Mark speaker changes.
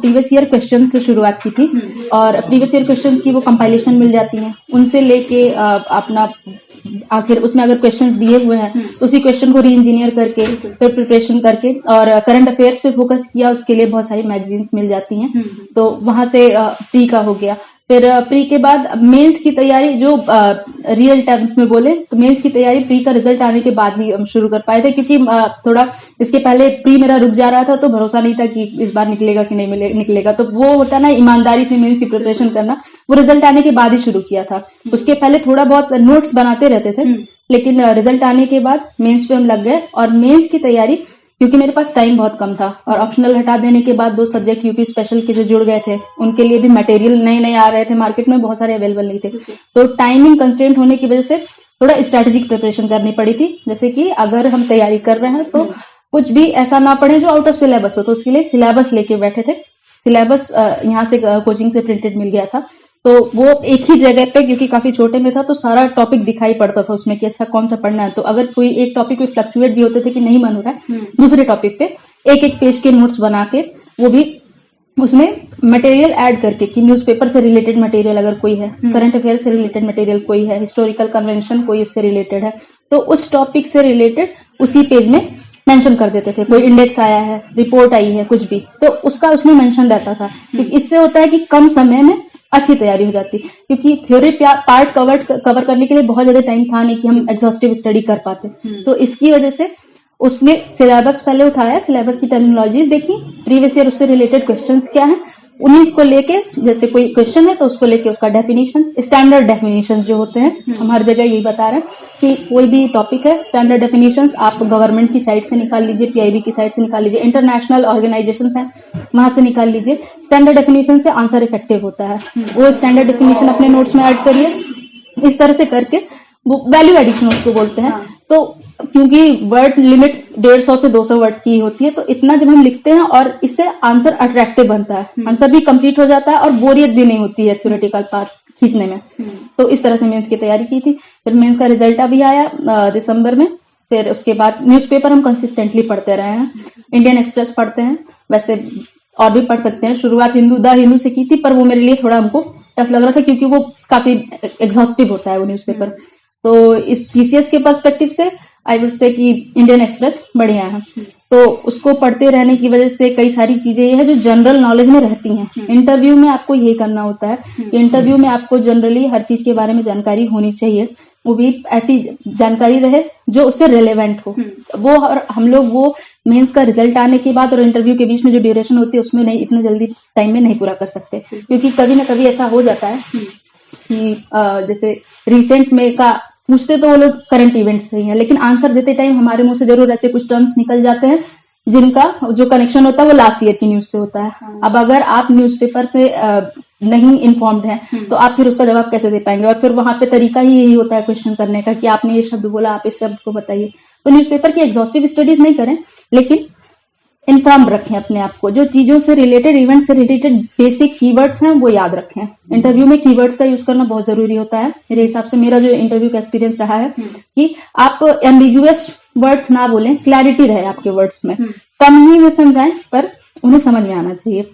Speaker 1: Previous year question से शुरुआत की थी और प्रीवियस ईयर क्वेश्चंस की वो कंपाइलेशन मिल जाती है, उनसे लेके अपना आखिर उसमें अगर क्वेश्चंस दिए हुए हैं तो उसी क्वेश्चन को री इंजीनियर करके फिर प्रिपरेशन करके और करंट अफेयर्स पे फोकस किया, उसके लिए बहुत सारी मैगजीन्स मिल जाती हैं। तो वहां से प्री का हो गया। फिर प्री के बाद मेंस की तैयारी, जो रियल टर्म्स में बोले तो मेंस की तैयारी प्री का रिजल्ट आने के बाद ही हम शुरू कर पाए थे, क्योंकि थोड़ा इसके पहले प्री मेरा रुक जा रहा था तो भरोसा नहीं था कि इस बार निकलेगा कि नहीं निकलेगा। तो वो होता है ना ईमानदारी से मेंस की प्रिपरेशन करना, वो रिजल्ट आने के बाद ही शुरू किया था। उसके पहले थोड़ा बहुत नोट्स बनाते रहते थे, लेकिन रिजल्ट आने के बाद मेंस पे हम लग गए। और मेंस की तैयारी, क्योंकि मेरे पास टाइम बहुत कम था और ऑप्शनल हटा देने के बाद 2 सब्जेक्ट यूपी स्पेशल के जो जुड़ गए थे, उनके लिए भी मटेरियल नए आ रहे थे, मार्केट में बहुत सारे अवेलेबल नहीं थे। तो टाइमिंग कंस्ट्रेंट होने की वजह से थोड़ा स्ट्रेटेजिक प्रिपरेशन करनी पड़ी थी। जैसे कि अगर हम तैयारी कर रहे हैं तो कुछ भी ऐसा ना पढ़े जो आउट ऑफ सिलेबस हो, तो उसके लिए सिलेबस लेके बैठे थे। सिलेबस यहाँ से कोचिंग से प्रिंटेड मिल गया था, तो वो एक ही जगह पे, क्योंकि काफी छोटे में था तो सारा टॉपिक दिखाई पड़ता था उसमें कि अच्छा कौन सा पढ़ना है। तो अगर कोई एक टॉपिक पे फ्लक्चुएट भी होते थे कि नहीं मन हो रहा है, दूसरे टॉपिक पे एक पेज के नोट्स बना के, वो भी उसमें मटेरियल ऐड करके कि न्यूज़पेपर से रिलेटेड मटेरियल अगर कोई है, करंट अफेयर से रिलेटेड मटेरियल कोई है, हिस्टोरिकल कन्वेंशन कोई इससे रिलेटेड है, तो उस टॉपिक से रिलेटेड उसी पेज में मेंशन कर देते थे। कोई इंडेक्स आया है, रिपोर्ट आई है, कुछ भी, तो उसका उसमें मेंशन रहता था। क्योंकि इससे होता है कि कम समय में अच्छी तैयारी हो जाती, क्योंकि थ्योरी पार्ट कवर करने के लिए बहुत ज्यादा टाइम था नहीं कि हम एग्जॉस्टिव स्टडी कर पाते। तो इसकी वजह से उसने सिलेबस पहले उठाया, सिलेबस की टर्मिनोलॉजीज देखी, प्रीवियस ईयर उससे रिलेटेड क्वेश्चंस क्या हैं, उन्हीं को लेके, जैसे कोई क्वेश्चन है तो उसको लेके उसका डेफिनेशन, स्टैंडर्ड डेफिनेशन जो होते हैं, हम हर जगह यही बता रहे हैं कि कोई भी टॉपिक है, स्टैंडर्ड डेफिनेशन आप गवर्नमेंट की साइट से निकाल लीजिए, पीआईबी की साइट से निकाल लीजिए, इंटरनेशनल ऑर्गेनाइजेशन है वहां से निकाल लीजिए। स्टैंडर्ड डेफिनेशन से आंसर इफेक्टिव होता है, वो स्टैंडर्ड डेफिनेशन अपने नोट्स में ऐड करिए। इस तरह से करके वो वैल्यू एडिशन उसको बोलते हैं। तो क्योंकि वर्ड लिमिट 150 से 200 वर्ड की होती है, तो इतना जब हम लिखते हैं और इससे आंसर अट्रैक्टिव बनता है, आंसर भी कंप्लीट हो जाता है और बोरियत भी नहीं होती है थ्योरेटिकल पार्ट खींचने में। तो इस तरह से मेंस की तैयारी की थी। फिर मेंस का रिजल्ट अभी आया दिसंबर में। फिर उसके बाद न्यूज़पेपर हम कंसिस्टेंटली पढ़ते रहे हैं। इंडियन एक्सप्रेस पढ़ते हैं, वैसे और भी पढ़ सकते हैं। शुरुआत द हिंदू से की थी, पर वो मेरे लिए थोड़ा हमको टफ लग रहा था क्योंकि वो काफी एग्जॉस्टिव होता है वो न्यूज़पेपर। तो इस पीसीएस के पर्सपेक्टिव से आई वुड से कि इंडियन एक्सप्रेस बढ़िया है। तो उसको पढ़ते रहने की वजह से कई सारी चीजें ये है जो जनरल नॉलेज में रहती हैं। इंटरव्यू में आपको यही करना होता है कि इंटरव्यू में आपको जनरली हर चीज के बारे में जानकारी होनी चाहिए, वो भी ऐसी जानकारी रहे जो उससे रिलेवेंट हो। वो और हम लोग वो मेंस का रिजल्ट आने के बाद और इंटरव्यू के बीच में जो ड्यूरेशन होती है उसमें नहीं, इतने जल्दी टाइम में नहीं पूरा कर सकते, क्योंकि कभी ना कभी ऐसा हो जाता है कि जैसे रिसेंट में का पूछते तो वो लोग करंट इवेंट्स से ही है, लेकिन आंसर देते टाइम हमारे मुंह से जरूर ऐसे कुछ टर्म्स निकल जाते हैं जिनका जो कनेक्शन होता है वो लास्ट ईयर की न्यूज से होता है। अब अगर आप न्यूज़पेपर से नहीं इन्फॉर्म्ड हैं तो आप फिर उसका जवाब कैसे दे पाएंगे? और फिर वहां पे तरीका ही यही होता है क्वेश्चन करने का कि आपने ये शब्द बोला, आप इस शब्द को बताइए। तो न्यूज़पेपर की एग्जॉस्टिव स्टडीज नहीं करें, लेकिन इन्फॉर्म रखें अपने आप को, जो चीजों से रिलेटेड, इवेंट से रिलेटेड बेसिक कीवर्ड्स हैं वो याद रखें। इंटरव्यू में कीवर्ड्स का यूज करना बहुत जरूरी होता है। मेरे हिसाब से मेरा जो इंटरव्यू का एक्सपीरियंस रहा है कि आप एम्बिगुअस वर्ड्स ना बोलें, क्लैरिटी रहे आपके वर्ड्स में, कम ही में समझाएं पर उन्हें समझ में आना चाहिए।